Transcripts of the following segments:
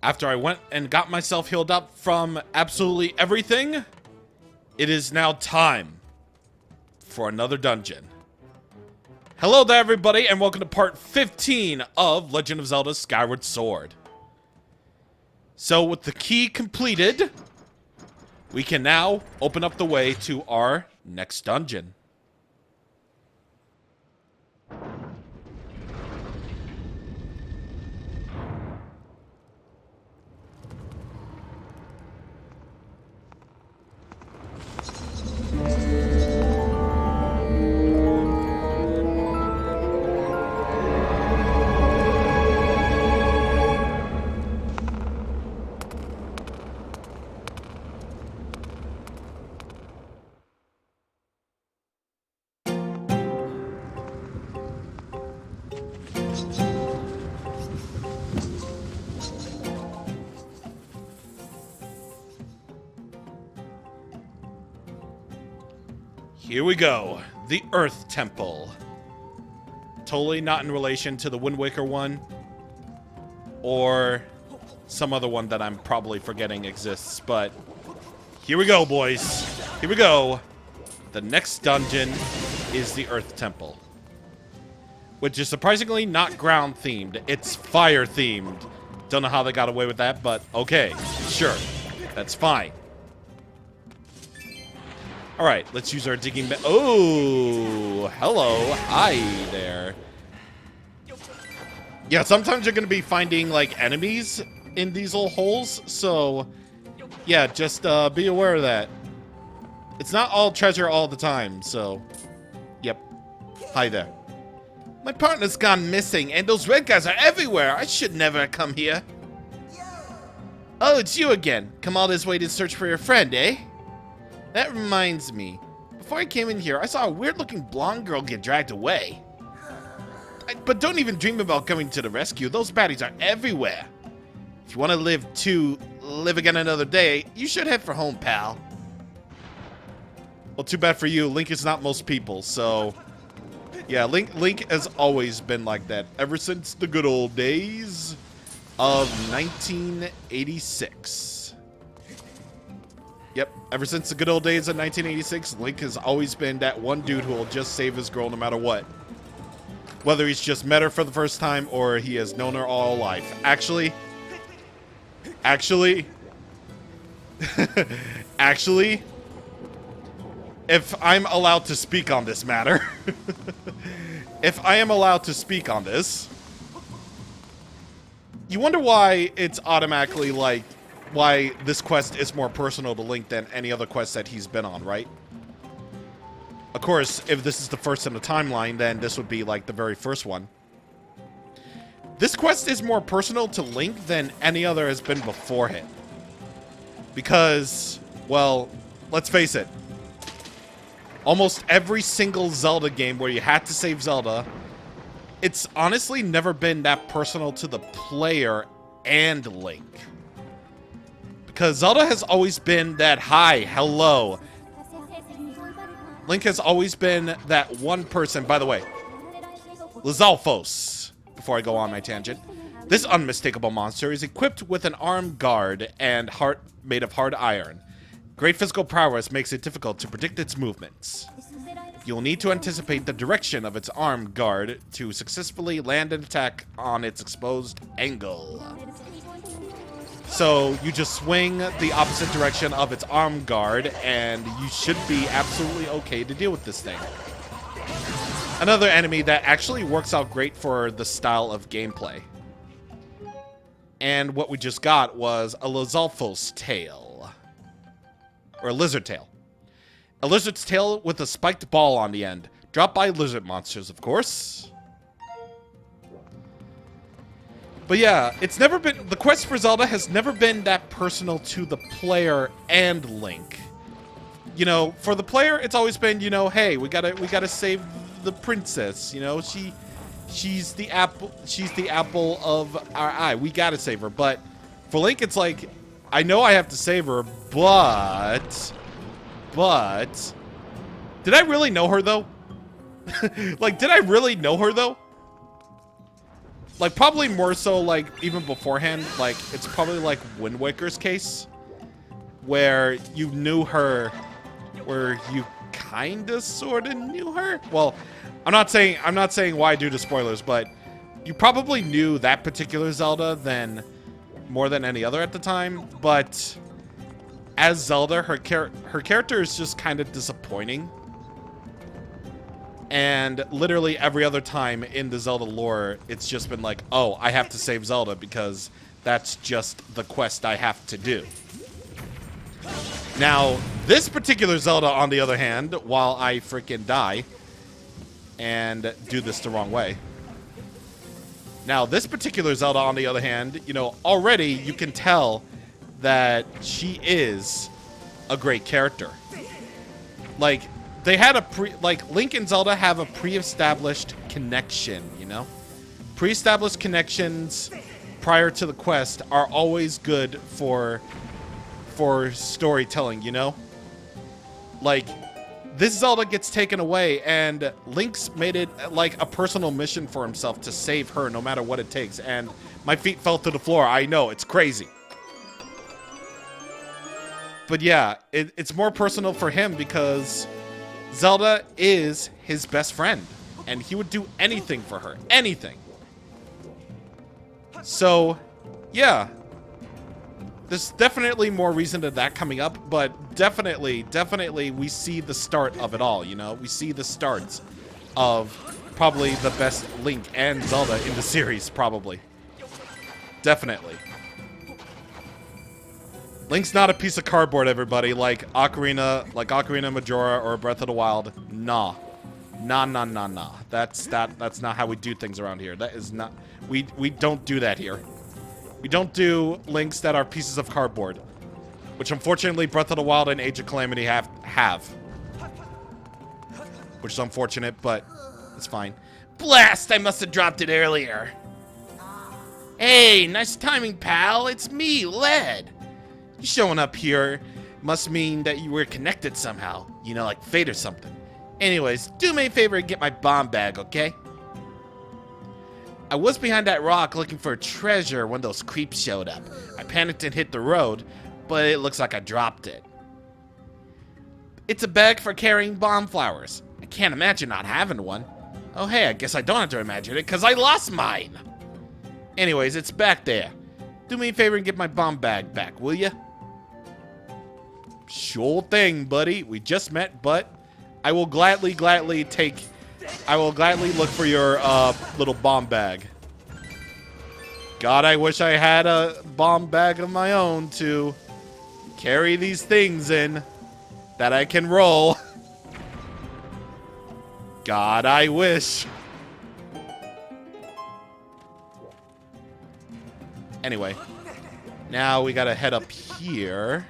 After I went and got myself healed up from absolutely everything, it is now time for another dungeon. Hello there, everybody, and welcome to part 15 of Legend of Zelda Skyward Sword. So, with the key completed, we can now open up the way to our next dungeon. Here we go. The Earth Temple. Totally not in relation to the Wind Waker one. Or some other one that I'm probably forgetting exists. But here we go, boys. Here we go. The next dungeon is the Earth Temple. Which is surprisingly not ground themed. It's fire themed. Don't know how they got away with that, but okay. Sure. That's fine. Alright, let's use our digging oh, hello. Hi there. Yeah, sometimes you're going to be finding, like, enemies in these little holes. So, yeah, just be aware of that. It's not all treasure all the time, so, yep. Hi there. My partner's gone missing, and those red guys are everywhere. I should never have come here. Oh, it's you again. Come all this way to search for your friend, eh? That reminds me. Before I came in here, I saw a weird-looking blonde girl get dragged away. But don't even dream about coming to the rescue. Those baddies are everywhere. If you want to live again another day, you should head for home, pal. Well, too bad for you. Link is not most people, so... Yeah, Link has always been like that. Ever since the good old days of 1986. Yep, ever since the good old days of 1986, Link has always been that one dude who will just save his girl no matter what. Whether he's just met her for the first time or he has known her all life. Actually, if I'm allowed to speak on this matter, if I am allowed to speak on this, you wonder why it's automatically like, why this quest is more personal to Link than any other quest that he's been on, right? Of course, if this is the first in the timeline, then this would be like the very first one. This quest is more personal to Link than any other has been before him. Because, well, let's face it. Almost every single Zelda game where you had to save Zelda, it's honestly never been that personal to the player and Link. Because Zelda has always been that hi, hello. Link has always been that one person. By the way, Lizalfos, before I go on my tangent. This unmistakable monster is equipped with an armed guard and heart made of hard iron. Great physical prowess makes it difficult to predict its movements. You'll need to anticipate the direction of its armed guard to successfully land an attack on its exposed angle. So you just swing the opposite direction of its arm guard, and you should be absolutely okay to deal with this thing. Another enemy that actually works out great for the style of gameplay. And what we just got was a Lizalfos tail. Or a lizard tail. A lizard's tail with a spiked ball on the end. Dropped by lizard monsters, of course. But yeah, it's never been... The quest for Zelda has never been that personal to the player and Link. You know, for the player, it's always been, you know, hey, we gotta save the princess. You know, she's the apple of our eye. We gotta save her. But for Link, it's like, I know I have to save her, but did I really know her though? Like, did I really know her though? Like, probably more so, like, even beforehand, like, it's probably like Wind Waker's case, where you knew her, where you kinda sorta knew her. Well, I'm not saying why due to spoilers, but you probably knew that particular Zelda more than any other at the time, but as Zelda, her character is just kind of disappointing. And literally every other time in the Zelda lore, it's just been like, oh, I have to save Zelda because that's just the quest I have to do. Now, this particular Zelda, on the other hand, while I freaking die and do this the wrong way. Now, this particular Zelda, on the other hand, you know, already you can tell that she is a great character. Like, they had Link and Zelda have a pre-established connection, you know? Pre-established connections prior to the quest are always good for storytelling, you know? Like, this Zelda gets taken away, and Link's made it like a personal mission for himself to save her no matter what it takes, and my feet fell to the floor. I know, it's crazy. But yeah, it's more personal for him because Zelda is his best friend, and he would do anything for her. Anything. So, yeah. There's definitely more reason to that coming up, but definitely we see the start of it all, you know? We see the starts of probably the best Link and Zelda in the series, probably. Definitely. Link's not a piece of cardboard, everybody, like Ocarina Majora or Breath of the Wild. Nah. Nah. That's not how we do things around here. That is not, we don't do that here. We don't do links that are pieces of cardboard, which unfortunately Breath of the Wild and Age of Calamity have. Which is unfortunate, but it's fine. Blast! I must have dropped it earlier. Hey, nice timing, pal. It's me, Led. You showing up here must mean that you were connected somehow. You know, like fate or something. Anyways, do me a favor and get my bomb bag, okay? I was behind that rock looking for a treasure when those creeps showed up. I panicked and hit the road, but it looks like I dropped it. It's a bag for carrying bomb flowers. I can't imagine not having one. Oh hey, I guess I don't have to imagine it because I lost mine. Anyways, it's back there. Do me a favor and get my bomb bag back, will ya? Sure thing, buddy. We just met, but I will gladly look for your little bomb bag. God, I wish I had a bomb bag of my own to carry these things in that I can roll. God, I wish. Anyway, now we gotta head up here.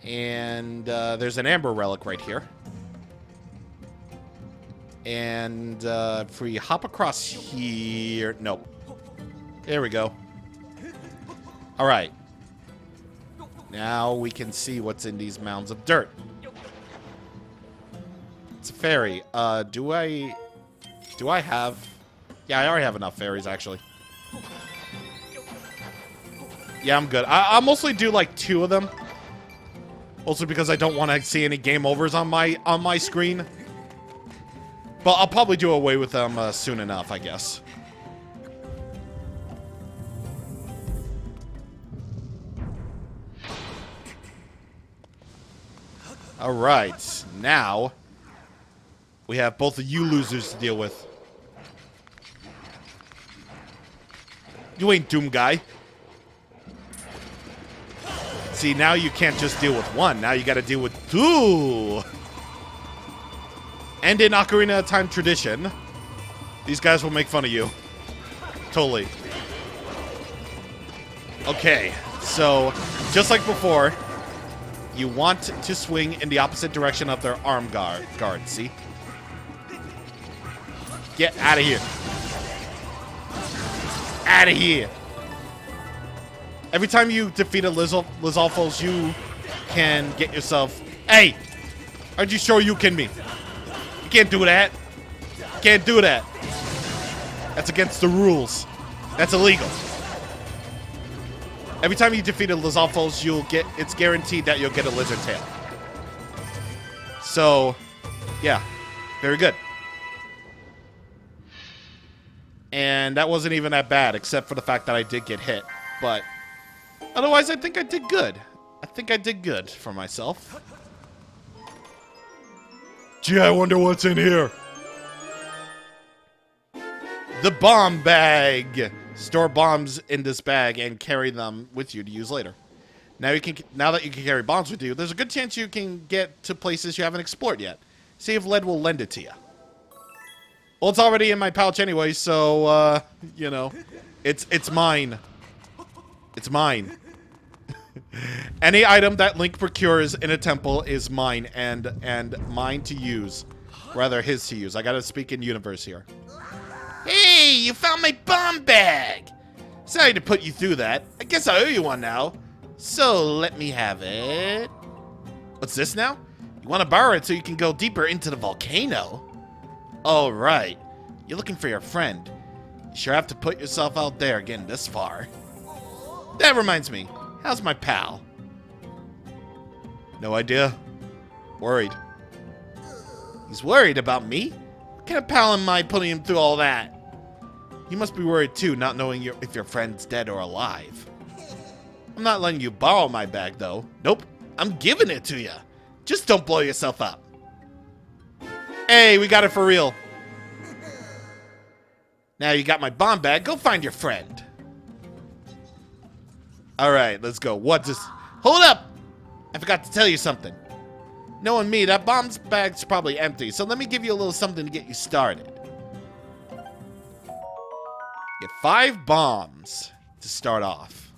And there's an amber relic right here. And if we hop across here... Nope. There we go. Alright. Now we can see what's in these mounds of dirt. It's a fairy. Do I have... Yeah, I already have enough fairies, actually. Yeah, I'm good. I'll mostly do like 2 of them. Also because I don't want to see any game overs on my screen. But I'll probably do away with them soon enough, I guess. Alright, now we have both of you losers to deal with. You ain't Doom Guy. See, now you can't just deal with 1. Now you gotta deal with 2. And in Ocarina of Time tradition, these guys will make fun of you. Totally. Okay, so just like before, you want to swing in the opposite direction of their arm guard, see? Get out of here. Out of here. Every time you defeat a Lizalfos, you can get yourself... Hey! Aren't you sure you can be? You can't do that. Can't do that. That's against the rules. That's illegal. Every time you defeat a Lizalfos, it's guaranteed that you'll get a lizard tail. So, yeah, very good. And that wasn't even that bad, except for the fact that I did get hit. But otherwise, I think I did good. I think I did good for myself. Gee, I wonder what's in here. The bomb bag. Store bombs in this bag and carry them with you to use later. Now that you can carry bombs with you, there's a good chance you can get to places you haven't explored yet. See if lead will lend it to you. Well, it's already in my pouch anyway, so you know, it's mine. It's mine. Any item that Link procures in a temple is mine and mine to use. Rather, his to use. I gotta speak in universe here. Hey, you found my bomb bag! Sorry to put you through that. I guess I owe you one now. So, let me have it. What's this now? You want to borrow it so you can go deeper into the volcano? Oh, right. You're looking for your friend. You sure have to put yourself out there getting this far. That reminds me. How's my pal? No idea. Worried. He's worried about me? What kind of pal am I putting him through all that? You must be worried too, not knowing if your friend's dead or alive. I'm not letting you borrow my bag, though. Nope, I'm giving it to you. Just don't blow yourself up. Hey, we got it for real. Now you got my bomb bag, go find your friend. Alright, let's go. What just... Hold up! I forgot to tell you something. Knowing me, that bomb's bag's probably empty, so let me give you a little something to get you started. Get 5 bombs to start off.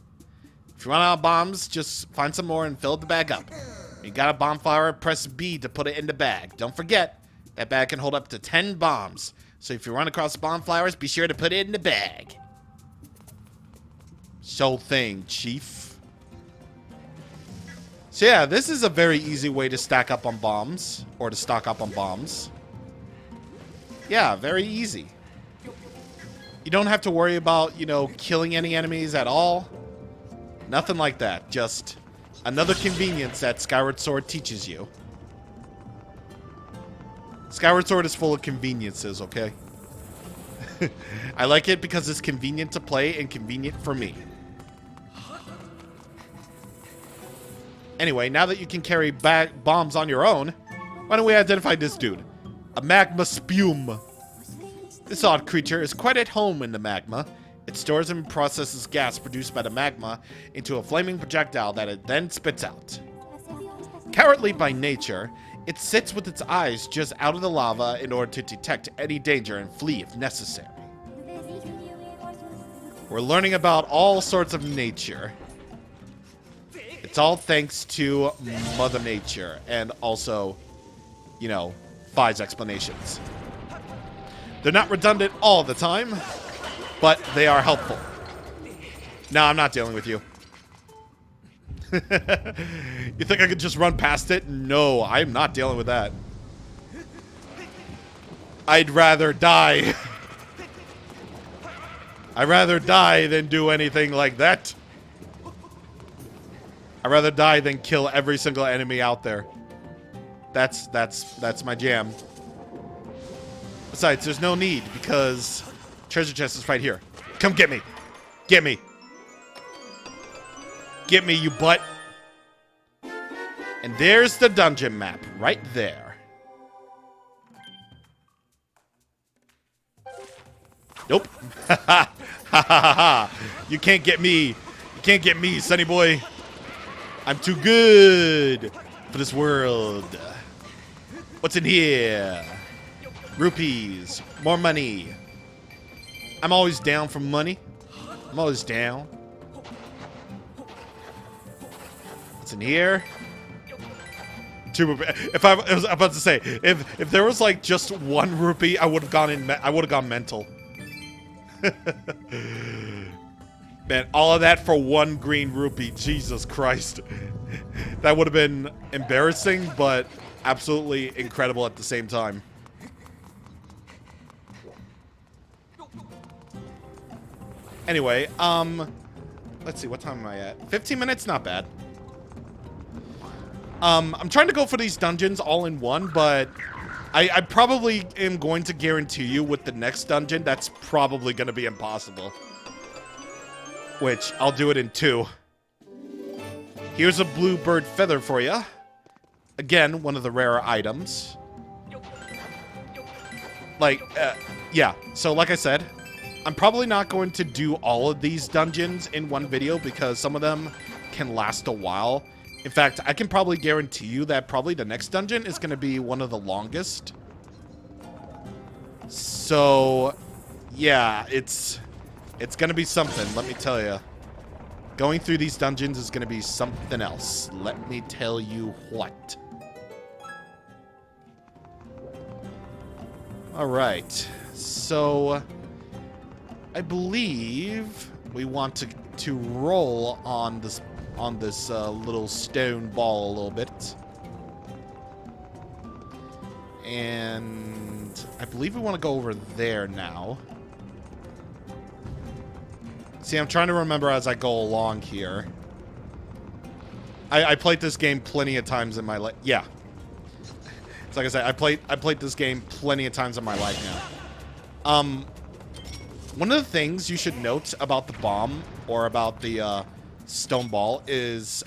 If you run out of bombs, just find some more and fill the bag up. When you got a bomb flower, press B to put it in the bag. Don't forget, that bag can hold up to 10 bombs. So if you run across bomb flowers, be sure to put it in the bag. Sure thing, Chief. So yeah, this is a very easy way to stack up on bombs, or to stock up on bombs. Yeah, very easy. You don't have to worry about, you know, killing any enemies at all. Nothing like that. Just another convenience that Skyward Sword teaches you. Skyward Sword is full of conveniences, okay? I like it because it's convenient to play and convenient for me. Anyway, now that you can carry bombs on your own, why don't we identify this dude? A Magma Spume. This odd creature is quite at home in the magma. It stores and processes gas produced by the magma into a flaming projectile that it then spits out. Cowardly by nature, it sits with its eyes just out of the lava in order to detect any danger and flee if necessary. We're learning about all sorts of nature. It's all thanks to Mother Nature and also, you know, Fi's explanations. They're not redundant all the time, but they are helpful. No, I'm not dealing with you. You think I could just run past it? No, I'm not dealing with that. I'd rather die. I'd rather die than do anything like that. I'd rather die than kill every single enemy out there. That's my jam. Besides, there's no need because treasure chest is right here. Come get me. Get me. Get me, you butt. And there's the dungeon map right there. Nope. Ha ha ha ha. You can't get me. You can't get me, sonny boy. I'm too good for this world. What's in here? Rupees. More money. I'm always down for money. I'm always down. What's in here? If I was about to say, if there was like just 1 rupee, I would have gone mental. Man, all of that for 1 green rupee. Jesus Christ. That would have been embarrassing, but absolutely incredible at the same time. Anyway, let's see, what time am I at? 15 minutes, not bad. I'm trying to go for these dungeons all in one, but I probably am going to guarantee you with the next dungeon, that's probably going to be impossible. Which, I'll do it in 2. Here's a bluebird feather for you. Again, one of the rarer items. Like, yeah. So, like I said, I'm probably not going to do all of these dungeons in one video because some of them can last a while. In fact, I can probably guarantee you that probably the next dungeon is going to be one of the longest. So, yeah, it's going to be something, let me tell you. Going through these dungeons is going to be something else. Let me tell you what. All right. So, I believe we want to roll on this little stone ball a little bit. And I believe we want to go over there now. See, I'm trying to remember as I go along here. I played this game plenty of times in my life. Yeah. It's like I said, I played this game plenty of times in my life now. One of the things you should note about the bomb or about the stone ball is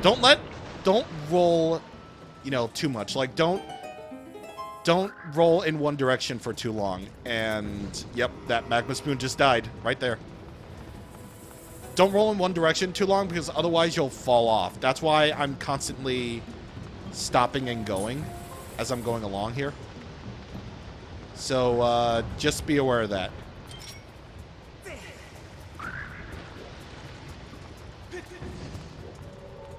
don't roll, you know, too much. Like don't roll in one direction for too long. And yep, that Magma Spume just died right there. Don't roll in one direction too long because otherwise you'll fall off. That's why I'm constantly stopping and going as I'm going along here. So just be aware of that.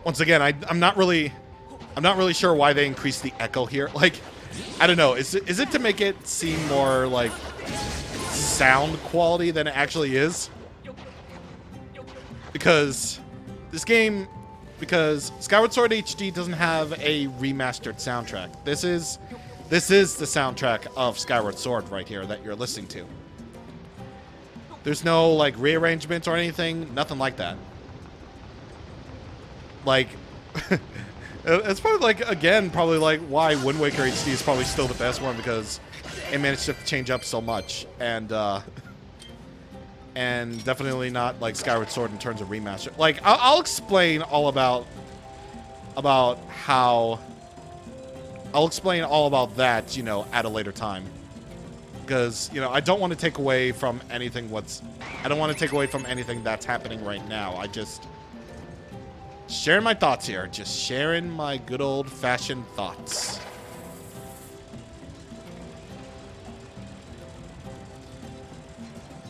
Once again, I'm not really sure why they increased the echo here. Like, I don't know. Is it to make it seem more like sound quality than it actually is? Because Skyward Sword HD doesn't have a remastered soundtrack. This is the soundtrack of Skyward Sword right here that you're listening to. There's no like rearrangements or anything, nothing like that. Like, it's probably like, again, probably like why Wind Waker HD is probably still the best one because it managed to change up so much and definitely not like Skyward Sword in terms of remaster. Like, I'll explain all about how. I'll explain all about that, you know, at a later time. Because, you know, I don't want to take away from anything that's happening right now. I just sharing my thoughts here. Just sharing my good old-fashioned thoughts.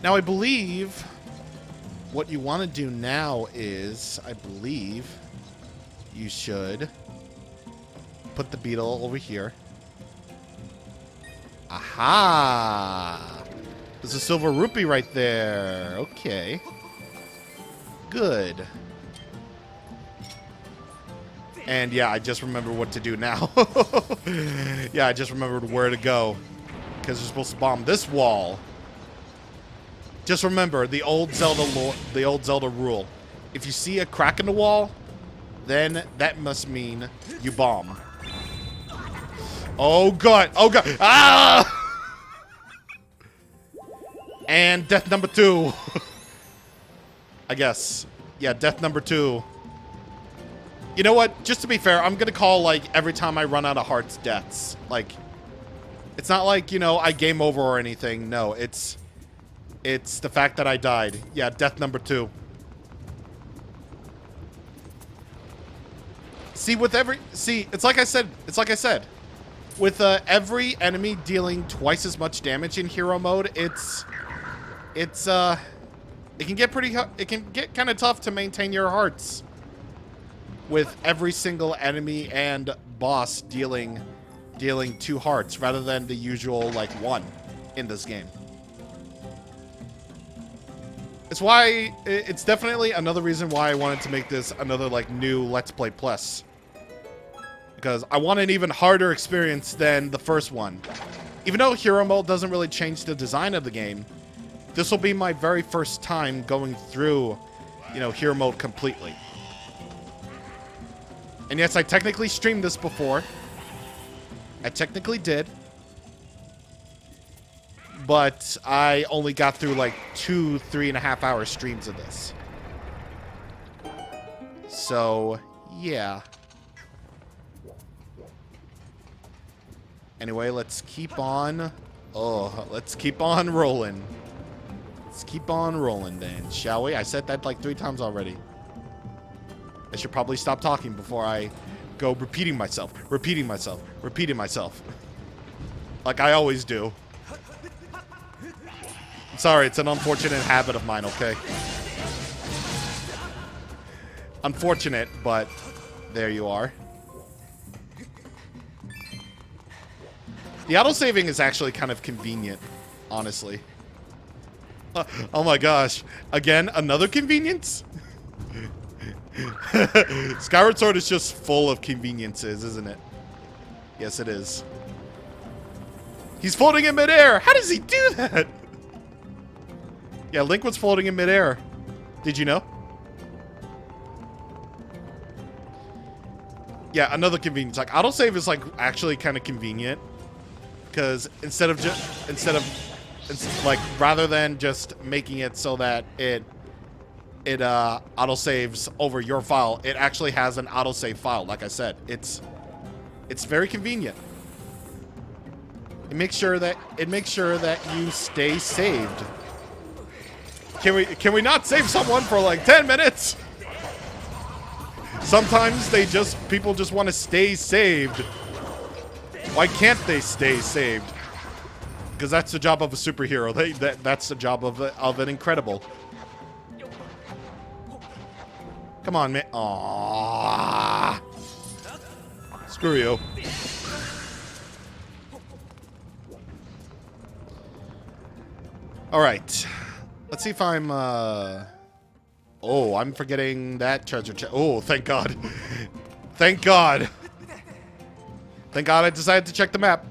Now, I believe what you want to do now is, I believe you should put the beetle over here. Aha! There's a silver rupee right there. Okay. Good. And yeah, I just remembered what to do now. Yeah, I just remembered where to go. Because we're supposed to bomb this wall. Just remember the old Zelda rule. If you see a crack in the wall, then that must mean you bomb. Oh god! Oh god! Ah! And death number 2. I guess. Yeah, death number 2. You know what? Just to be fair, I'm gonna call like every time I run out of hearts deaths. Like, it's not like, you know, I game over or anything. No, it's the fact that I died. Yeah, death number 2. See, it's like I said. With every enemy dealing twice as much damage in hero mode, it can get kind of tough to maintain your hearts with every single enemy and boss dealing 2 hearts rather than the usual like 1 in this game. It's definitely another reason why I wanted to make this another like new Let's Play Plus. Because I want an even harder experience than the first one. Even though hero mode doesn't really change the design of the game, this will be my very first time going through, you know, hero mode completely. And yes, I technically streamed this before. I technically did. But I only got through like 3.5 hour streams of this. So, yeah. Anyway, let's keep on... let's keep on rolling. Let's keep on rolling then, shall we? I said that like 3 times already. I should probably stop talking before I go repeating myself. Repeating myself. Repeating myself. Like I always do. I'm sorry, it's an unfortunate habit of mine, okay? Unfortunate, but there you are. The autosaving is actually kind of convenient, honestly. Oh my gosh. Again, another convenience? Skyward Sword is just full of conveniences, isn't it? Yes, it is. He's floating in midair! How does he do that? Yeah, Link was floating in midair. Did you know? Yeah, another convenience. Like, autosave is, like, actually kind of convenient. Because instead of rather than just making it so that it autosaves over your file, it actually has an autosave file. Like I said, it's very convenient. It makes sure that you stay saved. Can we not save someone for like 10 minutes? Sometimes people just want to stay saved. Why can't they stay saved? Because that's the job of a superhero. That's the job of an incredible. Come on, man. Aww. Screw you. All right. Let's see if I'm. Oh, I'm forgetting that treasure chest. Oh, thank God. Thank God. Thank God I decided to check the map.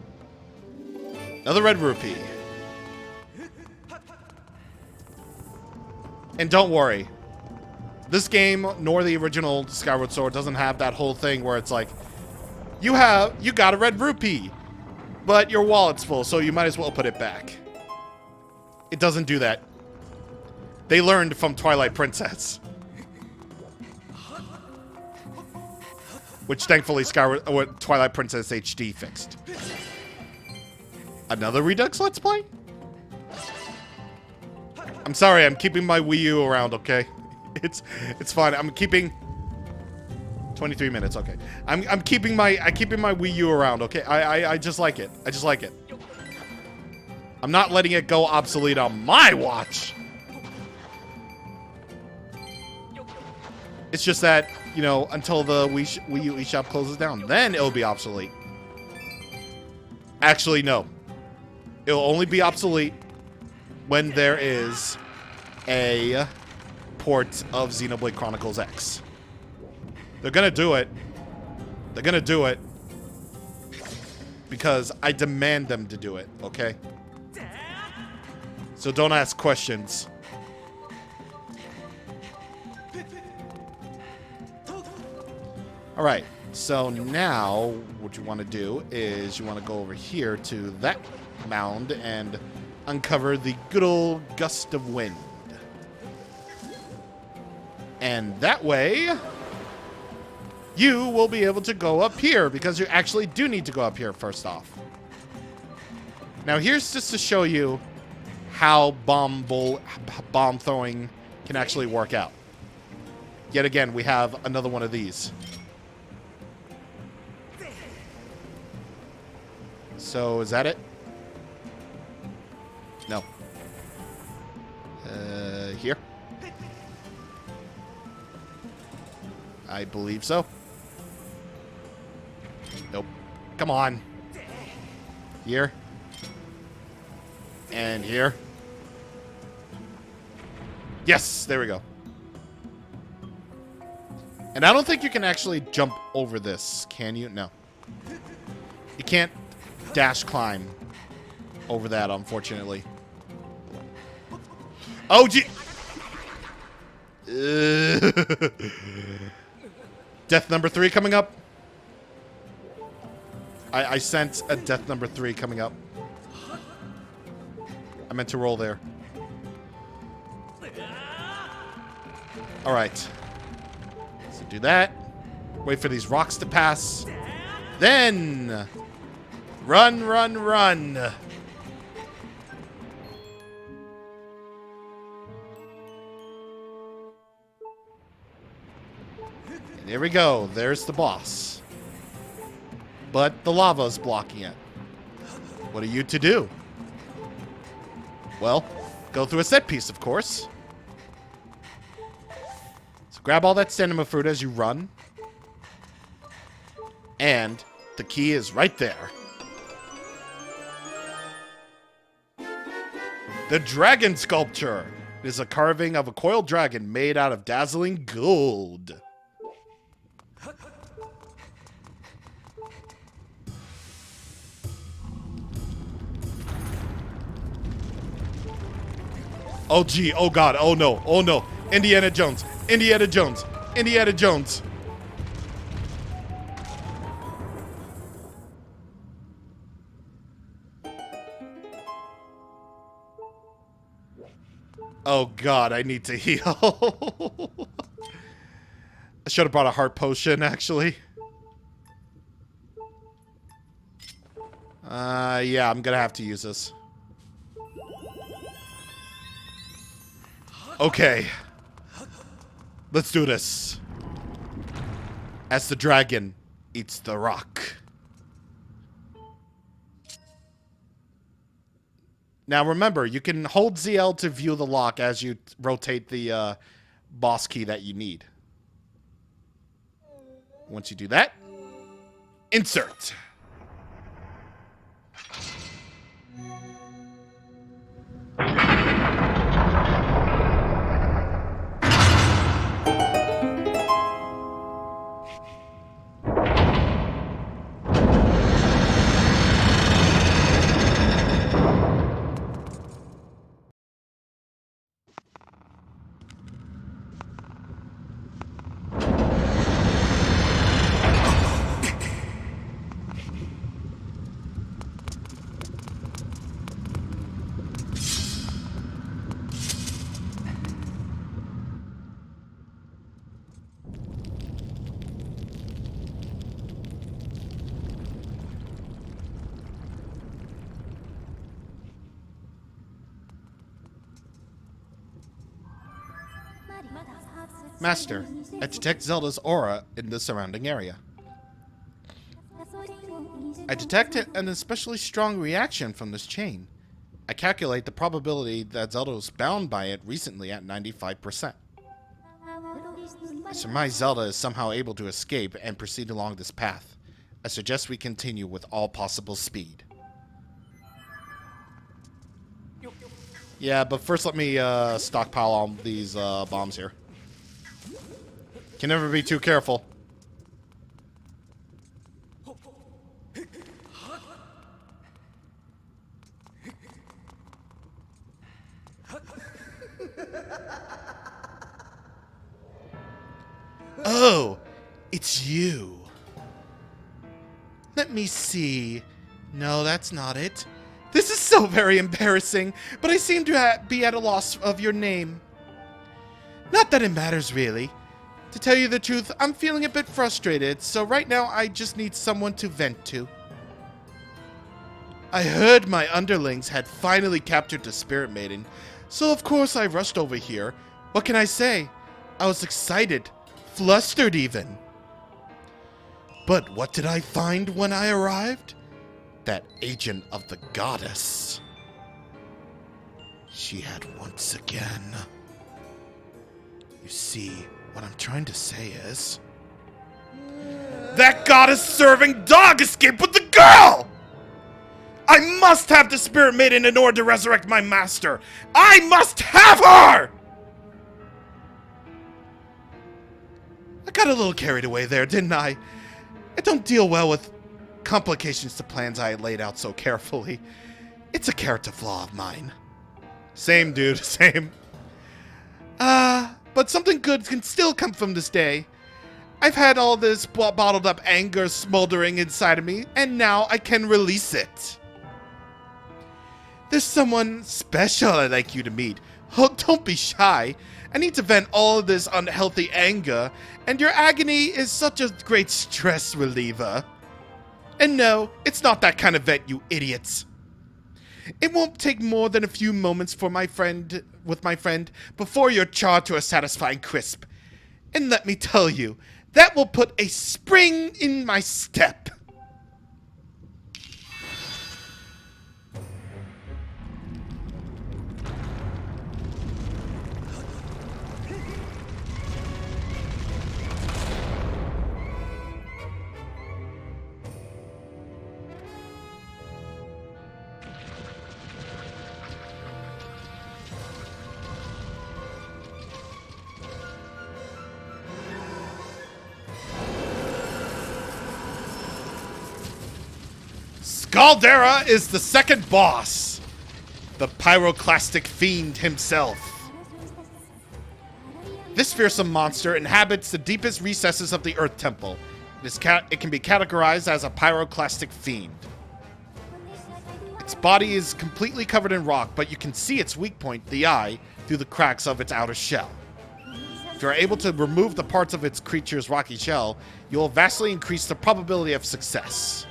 Another red rupee. And don't worry. This game, nor the original Skyward Sword, doesn't have that whole thing where it's like, you got a red rupee, but your wallet's full, so you might as well put it back. It doesn't do that. They learned from Twilight Princess. Which thankfully Twilight Princess HD fixed. Another Redux Let's Play? I'm sorry, I'm keeping my Wii U around, okay? It's fine. I'm keeping 23 minutes, okay. I'm keeping my Wii U around, okay? I just like it. I just like it. I'm not letting it go obsolete on my watch. It's just that, you know, until the Wii U eShop closes down, then it'll be obsolete. Actually, no. It'll only be obsolete when there is a port of Xenoblade Chronicles X. They're gonna do it. They're gonna do it. Because I demand them to do it, okay? So don't ask questions. Alright, so now what you want to do is you want to go over here to that mound and uncover the good old gust of wind. And that way, you will be able to go up here, because you actually do need to go up here first off. Now here's just to show you how bomb throwing can actually work out. Yet again, we have another one of these. So, is that it? No. Here? I believe so. Nope. Come on. Here. And here. Yes, there we go. And I don't think you can actually jump over this, can you? No. You can't dash climb over that, unfortunately. Oh, gee. Death number 3 coming up. I sense a death number 3 coming up. I meant to roll there. Alright. So do that. Wait for these rocks to pass. Then run, run, run. And here we go. There's the boss. But the lava's blocking it. What are you to do? Well, go through a set piece, of course. So grab all that stamina fruit as you run. And the key is right there. The dragon sculpture. It is a carving of a coiled dragon made out of dazzling gold. Oh, gee. Oh, God. Oh, no. Oh, no. Indiana Jones. Indiana Jones. Indiana Jones. Oh, God. I need to heal. I should have brought a heart potion, actually. Yeah. I'm gonna have to use this. Okay. Let's do this. As the dragon eats the rock. Now remember, you can hold ZL to view the lock as you rotate the boss key that you need. Once you do that, insert. Master, I detect Zelda's aura in the surrounding area. I detect an especially strong reaction from this chain. I calculate the probability that Zelda was bound by it recently at 95%. I surmise Zelda is somehow able to escape and proceed along this path. I suggest we continue with all possible speed. Yeah, but first let me stockpile all these bombs here. Can never be too careful. Oh, it's you. Let me see. No, that's not it. This is so very embarrassing, but I seem to be at a loss of your name. Not that it matters, really. To tell you the truth, I'm feeling a bit frustrated, so right now I just need someone to vent to. I heard my underlings had finally captured the Spirit Maiden, so of course I rushed over here. What can I say? I was excited, flustered even. But what did I find when I arrived? That agent of the goddess. She had once again. You see, what I'm trying to say is... that goddess-serving dog escaped with the girl! I must have the Spirit Maiden in order to resurrect my master! I must have her! I got a little carried away there, didn't I? I don't deal well with complications to plans I had laid out so carefully. It's a character flaw of mine. Same, dude, same. But something good can still come from this day. I've had all this bottled up anger smoldering inside of me, and now I can release it. There's someone special I'd like you to meet. Oh, don't be shy. I need to vent all of this unhealthy anger, and your agony is such a great stress reliever. And no, it's not that kind of vent, you idiots. It won't take more than a few moments with my friend before you're charred to a satisfying crisp. And let me tell you, that will put a spring in my step. Caldera is the second boss, the Pyroclastic Fiend himself. This fearsome monster inhabits the deepest recesses of the Earth Temple. It can be categorized as a Pyroclastic Fiend. Its body is completely covered in rock, but you can see its weak point, the eye, through the cracks of its outer shell. If you're able to remove the parts of its creature's rocky shell, you'll vastly increase the probability of success.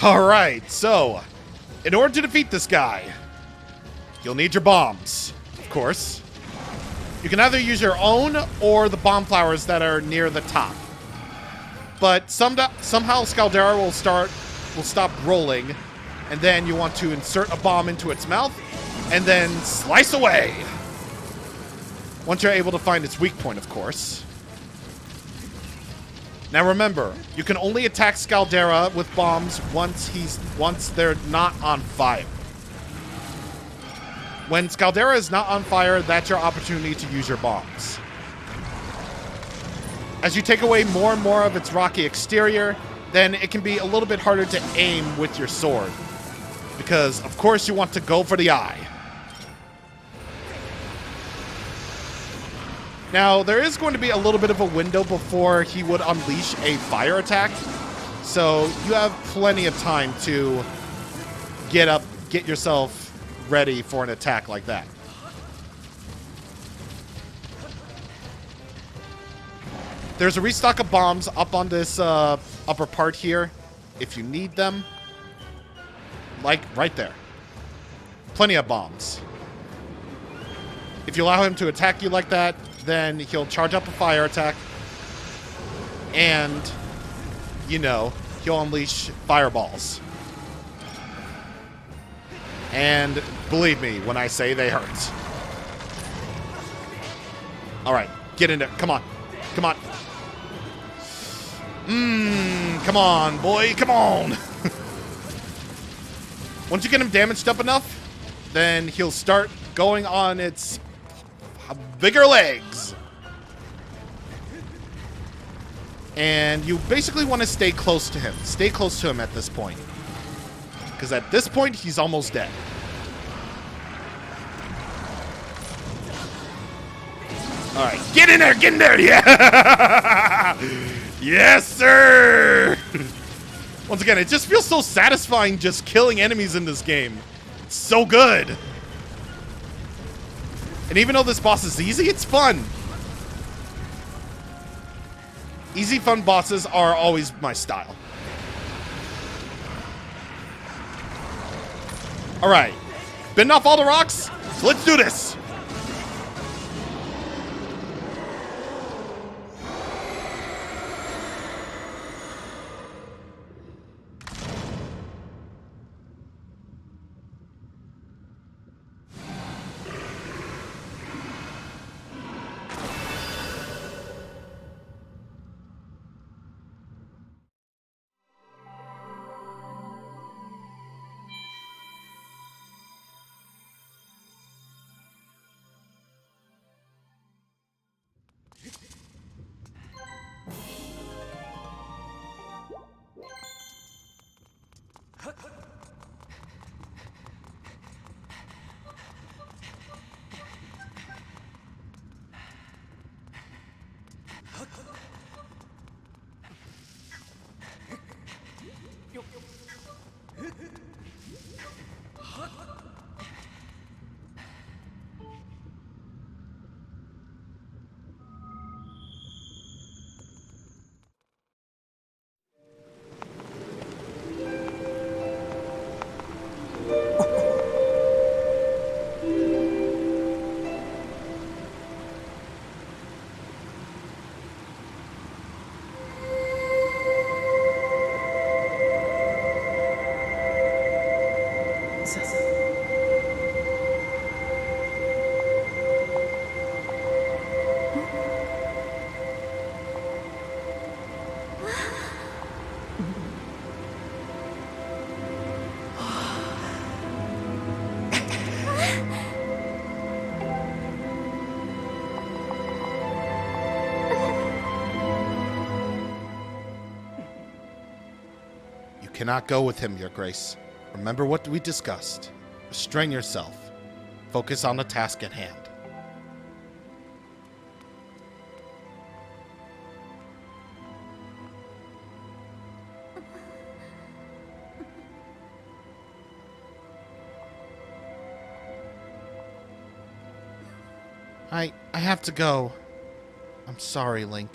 Alright, so, in order to defeat this guy, you'll need your bombs, of course. You can either use your own or the bomb flowers that are near the top. But somehow Skaldera will stop rolling, and then you want to insert a bomb into its mouth, and then slice away. Once you're able to find its weak point, of course. Now remember, you can only attack Skaldera with bombs once they're not on fire. When Skaldera is not on fire, that's your opportunity to use your bombs. As you take away more and more of its rocky exterior, then it can be a little bit harder to aim with your sword. Because, of course, you want to go for the eye. Now, there is going to be a little bit of a window before he would unleash a fire attack. So, you have plenty of time to get yourself ready for an attack like that. There's a restock of bombs up on this upper part here, if you need them. Like, right there. Plenty of bombs. If you allow him to attack you like that, then he'll charge up a fire attack. And, you know, he'll unleash fireballs. And believe me when I say they hurt. Alright, get in there. Come on. Come on. Come on, boy. Come on. Once you get him damaged up enough, then he'll start going on its bigger legs. And you basically want to stay close to him. Stay close to him at this point. Because at this point, he's almost dead. Alright, get in there, get in there! Yeah! Yes, sir! Once again, it just feels so satisfying just killing enemies in this game. It's so good. And even though this boss is easy, it's fun. Easy, fun bosses are always my style. Alright. Bitten off all the rocks? So let's do this! cannot go with him, Your Grace. Remember what we discussed. Restrain yourself. Focus on the task at hand. I have to go. I'm sorry, Link.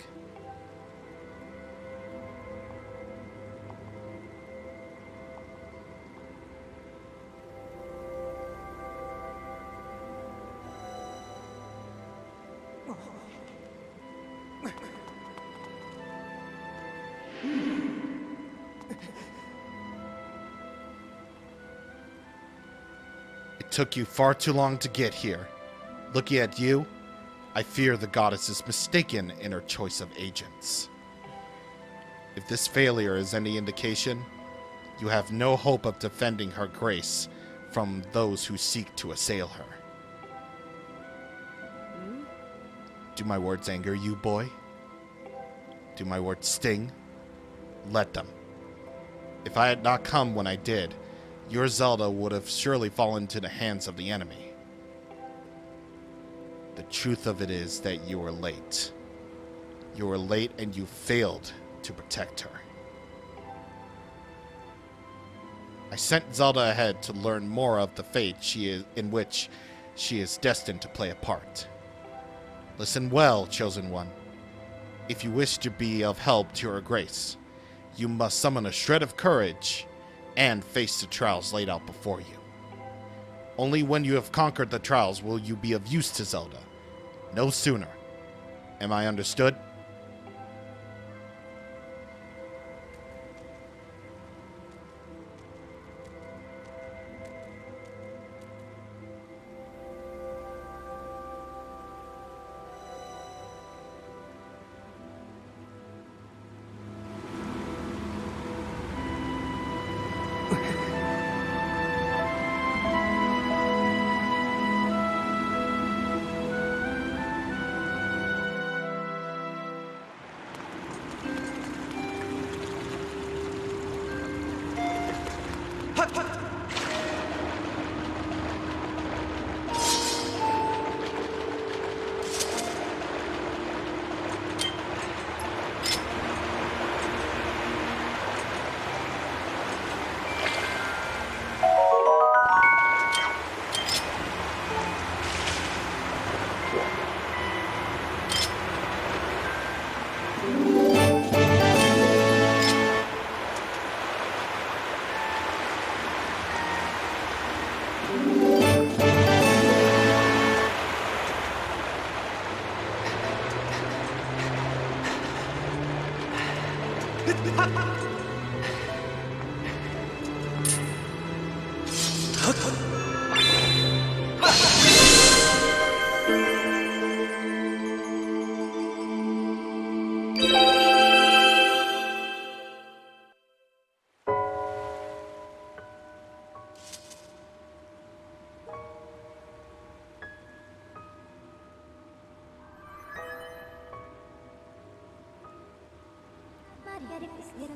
It took you far too long to get here. Looking at you, I fear the goddess is mistaken in her choice of agents. If this failure is any indication, you have no hope of defending her grace from those who seek to assail her. Do my words anger you, boy? Do my words sting? Let them. If I had not come when I did, your Zelda would have surely fallen into the hands of the enemy. The truth of it is that you were late. You were late and you failed to protect her. I sent Zelda ahead to learn more of the fate in which she is destined to play a part. Listen well, Chosen One. If you wish to be of help to her grace, you must summon a shred of courage and face the trials laid out before you. Only when you have conquered the trials will you be of use to Zelda. No sooner. Am I understood?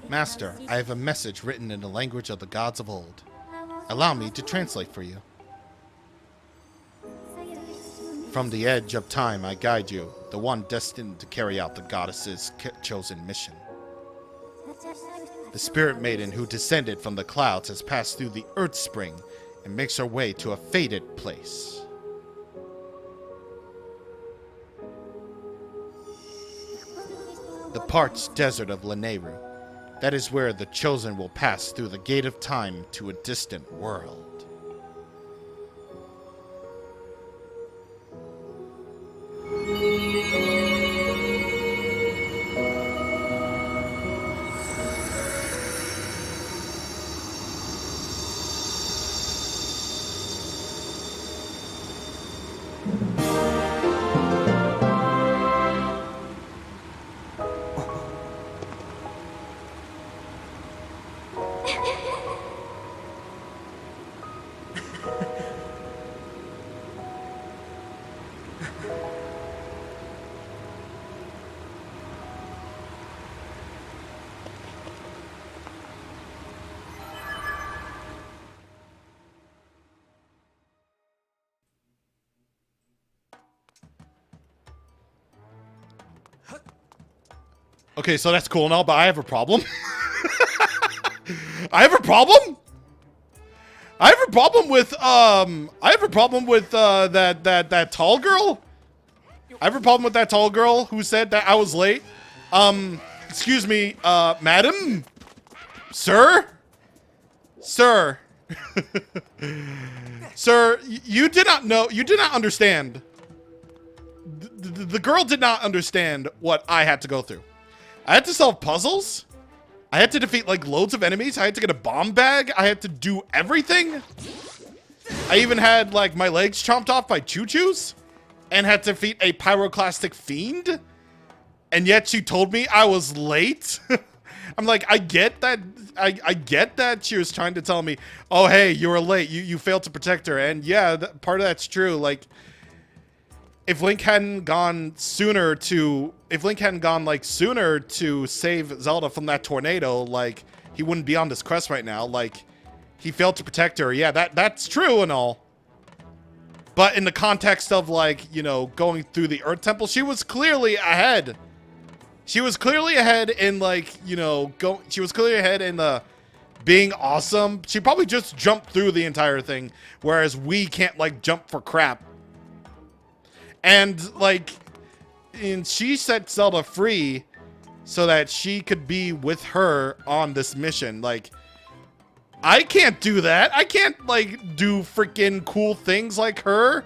Master, I have a message written in the language of the gods of old. Allow me to translate for you. From the edge of time I guide you, the one destined to carry out the goddess's chosen mission. The spirit maiden who descended from the clouds has passed through the earth spring and makes her way to a fated place. The parched desert of Lanayru. That is where the chosen will pass through the gate of time to a distant world. Okay, so that's cool and all, but I have a problem. I have a problem? I have a problem with, that tall girl. I have a problem with that tall girl who said that I was late. Excuse me, madam? Sir? Sir. Sir, you did not know, you did not understand. The girl did not understand what I had to go through. I had to solve puzzles. I had to defeat like loads of enemies. I had to get a bomb bag. I had to do everything. I even had like my legs chomped off by choo-choos and had to defeat a Pyroclastic Fiend. And yet she told me I was late. I'm like, I get that. I get that she was trying to tell me, oh, hey, you were late. You failed to protect her. And yeah, part of that's true. Like, if Link hadn't gone sooner to, sooner to save Zelda from that tornado, like, he wouldn't be on this quest right now. Like, he failed to protect her. Yeah, that's true and all. But in the context of, like, you know, going through the Earth Temple, she was clearly ahead. She was clearly ahead in, like, you know, she was clearly ahead in the being awesome. She probably just jumped through the entire thing, whereas we can't, like, jump for crap. And, like, and she set Zelda free so that she could be with her on this mission. Like, I can't do that. I can't, like, do freaking cool things like her.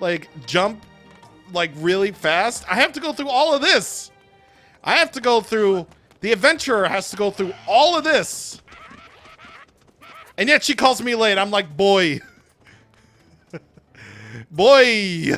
Like, jump, like, really fast. I have to go through all of this. I have to go through, the adventurer has to go through all of this. And yet she calls me late. I'm like, boy. Boy.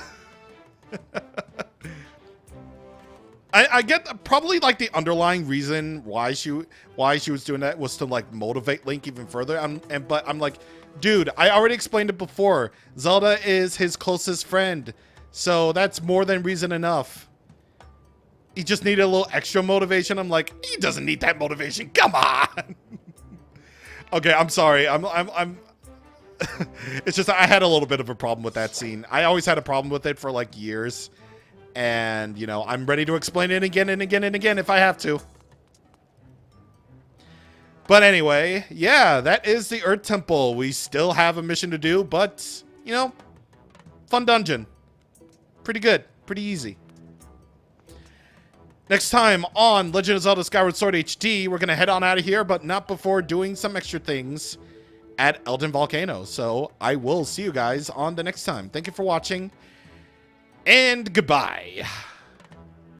I get probably like the underlying reason why she was doing that was to like motivate Link even further. But I'm like, dude, I already explained it before. Zelda is his closest friend, so that's more than reason enough. He just needed a little extra motivation. I'm like, he doesn't need that motivation. Come on. Okay, I'm sorry. I'm it's just I had a little bit of a problem with that scene. I always had a problem with it for like years. And, you know, I'm ready to explain it again and again and again if I have to. But anyway, yeah, that is the Earth Temple. We still have a mission to do, but, you know, fun dungeon. Pretty good. Pretty easy. Next time on Legend of Zelda Skyward Sword HD, we're going to head on out of here, but not before doing some extra things at Elden Volcano. So I will see you guys on the next time. Thank you for watching, and goodbye.